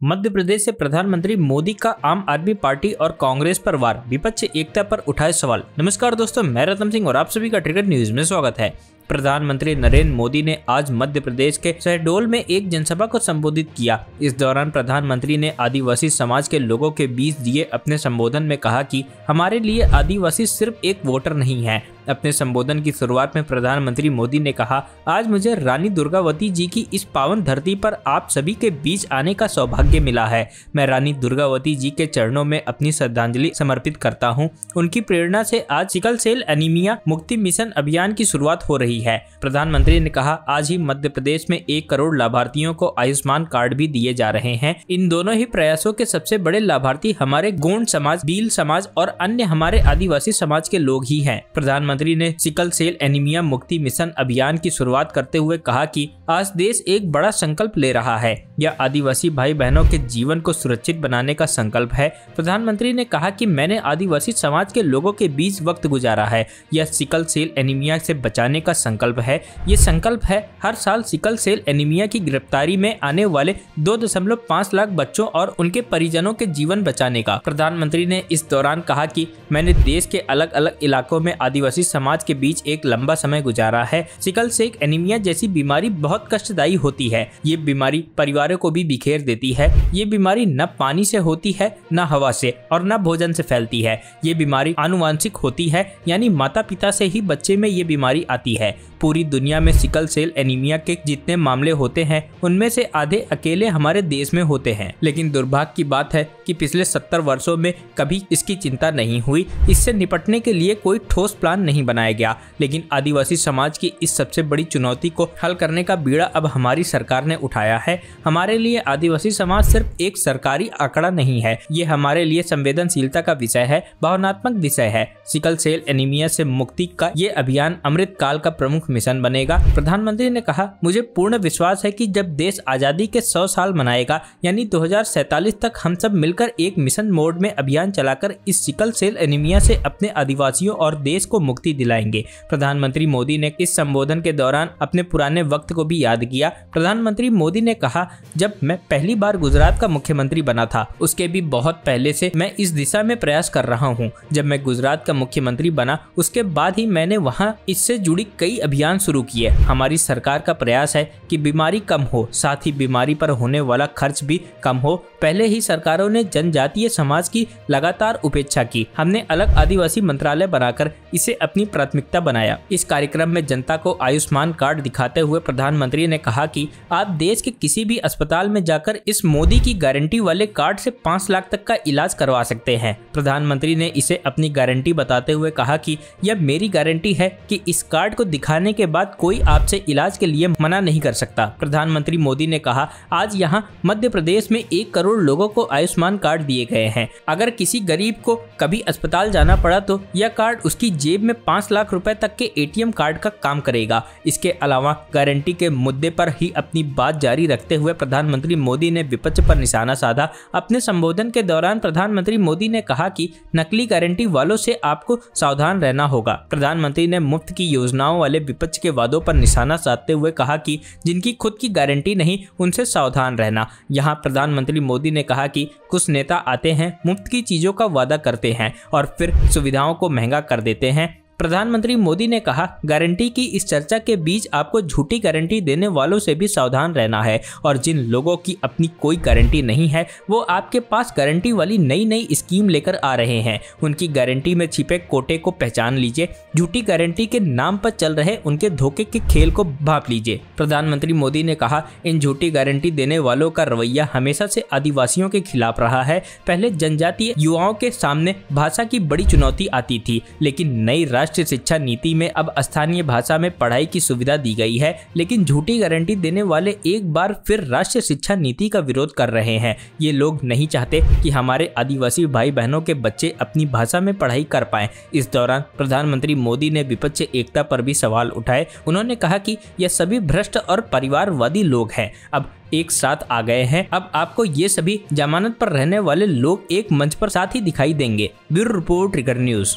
मध्य प्रदेश से प्रधानमंत्री मोदी का आम आदमी पार्टी और कांग्रेस पर वार, विपक्ष एकता पर उठाए सवाल। नमस्कार दोस्तों, मैं रतन सिंह और आप सभी का ट्रिगर न्यूज में स्वागत है। प्रधानमंत्री नरेंद्र मोदी ने आज मध्य प्रदेश के शहडोल में एक जनसभा को संबोधित किया। इस दौरान प्रधानमंत्री ने आदिवासी समाज के लोगों के बीच दिए अपने संबोधन में कहा कि हमारे लिए आदिवासी सिर्फ एक वोटर नहीं है। अपने संबोधन की शुरुआत में प्रधानमंत्री मोदी ने कहा, आज मुझे रानी दुर्गावती जी की इस पावन धरती पर आप सभी के बीच आने का सौभाग्य मिला है। मैं रानी दुर्गावती जी के चरणों में अपनी श्रद्धांजलि समर्पित करता हूं। उनकी प्रेरणा से आज सिकल सेल एनीमिया मुक्ति मिशन अभियान की शुरुआत हो रही है। प्रधानमंत्री ने कहा, आज ही मध्य प्रदेश में 1 करोड़ लाभार्थियों को आयुष्मान कार्ड भी दिए जा रहे हैं। इन दोनों ही प्रयासों के सबसे बड़े लाभार्थी हमारे गोंड समाज, भील समाज और अन्य हमारे आदिवासी समाज के लोग ही हैं। प्रधानमंत्री ने सिकल सेल एनीमिया मुक्ति मिशन अभियान की शुरुआत करते हुए कहा कि आज देश एक बड़ा संकल्प ले रहा है। यह आदिवासी भाई बहनों के जीवन को सुरक्षित बनाने का संकल्प है। प्रधानमंत्री ने कहा कि मैंने आदिवासी समाज के लोगों के बीच वक्त गुजारा है। यह सिकल सेल एनीमिया से बचाने का संकल्प है। ये संकल्प है हर साल सिकल सेल एनीमिया की गिरफ्तारी में आने वाले 2.5 लाख बच्चों और उनके परिजनों के जीवन बचाने का। प्रधानमंत्री ने इस दौरान कहा कि मैंने देश के अलग अलग इलाकों में आदिवासी समाज के बीच एक लंबा समय गुजारा है। सिकल सेल एनीमिया जैसी बीमारी बहुत कष्टदायी होती है। ये बीमारी परिवारों को भी बिखेर देती है। ये बीमारी न पानी से होती है, न हवा से और न भोजन से फैलती है। ये बीमारी आनुवांशिक होती है, यानी माता पिता से ही बच्चे में ये बीमारी आती है। पूरी दुनिया में सिकल सेल एनीमिया के जितने मामले होते हैं, उनमें से आधे अकेले हमारे देश में होते हैं। लेकिन दुर्भाग्य की बात है कि पिछले 70 वर्षों में कभी इसकी चिंता नहीं हुई। इससे निपटने के लिए कोई ठोस प्लान नहीं बनाया गया। लेकिन आदिवासी समाज की इस सबसे बड़ी चुनौती को हल करने का बीड़ा अब हमारी सरकार ने उठाया है। हमारे लिए आदिवासी समाज सिर्फ एक सरकारी आंकड़ा नहीं है, ये हमारे लिए संवेदनशीलता का विषय है, भावनात्मक विषय है। सिकल सेल एनीमिया से मुक्ति का ये अभियान अमृत काल का प्रमुख मिशन बनेगा। प्रधानमंत्री ने कहा, मुझे पूर्ण विश्वास है कि जब देश आजादी के 100 साल मनाएगा, यानी 2047 तक, हम सब मिलकर एक मिशन मोड में अभियान चलाकर इस सिकल सेल एनीमिया से अपने आदिवासियों और देश को मुक्ति दिलाएंगे। प्रधानमंत्री मोदी ने इस संबोधन के दौरान अपने पुराने वक्त को भी याद किया। प्रधानमंत्री मोदी ने कहा, जब मैं पहली बार गुजरात का मुख्यमंत्री बना था, उसके भी बहुत पहले से मैं इस दिशा में प्रयास कर रहा हूँ। जब मैं गुजरात का मुख्यमंत्री बना, उसके बाद ही मैंने वहाँ इससे जुड़ी कई अभियान शुरू किए। हमारी सरकार का प्रयास है कि बीमारी कम हो, साथ ही बीमारी पर होने वाला खर्च भी कम हो। पहले ही सरकारों ने जनजातीय समाज की लगातार उपेक्षा की। हमने अलग आदिवासी मंत्रालय बनाकर इसे अपनी प्राथमिकता बनाया। इस कार्यक्रम में जनता को आयुष्मान कार्ड दिखाते हुए प्रधानमंत्री ने कहा कि आप देश के किसी भी अस्पताल में जाकर इस मोदी की गारंटी वाले कार्ड से 5 लाख तक का इलाज करवा सकते हैं। प्रधानमंत्री ने इसे अपनी गारंटी बताते हुए कहा कि यह मेरी गारंटी है कि इस कार्ड को दिखाने के बाद कोई आपसे इलाज के लिए मना नहीं कर सकता। प्रधानमंत्री मोदी ने कहा, आज यहाँ मध्य प्रदेश में 1 करोड़ लोगों को आयुष्मान कार्ड दिए गए हैं। अगर किसी गरीब को कभी अस्पताल जाना पड़ा तो यह कार्ड उसकी जेब में 5 लाख रुपए तक के ATM कार्ड का काम करेगा। इसके अलावा गारंटी के मुद्दे पर ही अपनी बात जारी रखते हुए प्रधानमंत्री मोदी ने विपक्ष पर निशाना साधा। अपने संबोधन के दौरान प्रधानमंत्री मोदी ने कहा कि नकली गारंटी वालों से आपको सावधान रहना होगा। प्रधानमंत्री ने मुफ्त की योजनाओं वाले विपक्ष के वादों पर निशाना साधते हुए कहा कि जिनकी खुद की गारंटी नहीं, उनसे सावधान रहना। यहाँ प्रधानमंत्री मोदी ने कहा कि कुछ नेता आते हैं, मुफ्त की चीजों का वादा करते हैं और फिर सुविधाओं को महंगा कर देते हैं। प्रधानमंत्री मोदी ने कहा, गारंटी की इस चर्चा के बीच आपको झूठी गारंटी देने वालों से भी सावधान रहना है और जिन लोगों की अपनी कोई गारंटी नहीं है, वो आपके पास गारंटी वाली नई स्कीम लेकर आ रहे हैं। उनकी गारंटी में छिपे कोटे को पहचान लीजिए। झूठी गारंटी के नाम पर चल रहे उनके धोखे के खेल को भांप लीजिए। प्रधानमंत्री मोदी ने कहा, इन झूठी गारंटी देने वालों का रवैया हमेशा से आदिवासियों के खिलाफ रहा है। पहले जनजातीय युवाओं के सामने भाषा की बड़ी चुनौती आती थी, लेकिन नई राष्ट्रीय शिक्षा नीति में अब स्थानीय भाषा में पढ़ाई की सुविधा दी गई है। लेकिन झूठी गारंटी देने वाले एक बार फिर राष्ट्रीय शिक्षा नीति का विरोध कर रहे हैं। ये लोग नहीं चाहते कि हमारे आदिवासी भाई बहनों के बच्चे अपनी भाषा में पढ़ाई कर पाएं। इस दौरान प्रधानमंत्री मोदी ने विपक्ष एकता पर भी सवाल उठाए। उन्होंने कहा कि यह सभी भ्रष्ट और परिवारवादी लोग हैं, अब एक साथ आ गए हैं। अब आपको ये सभी जमानत पर रहने वाले लोग एक मंच पर साथ ही दिखाई देंगे। Bureau report, trigger news.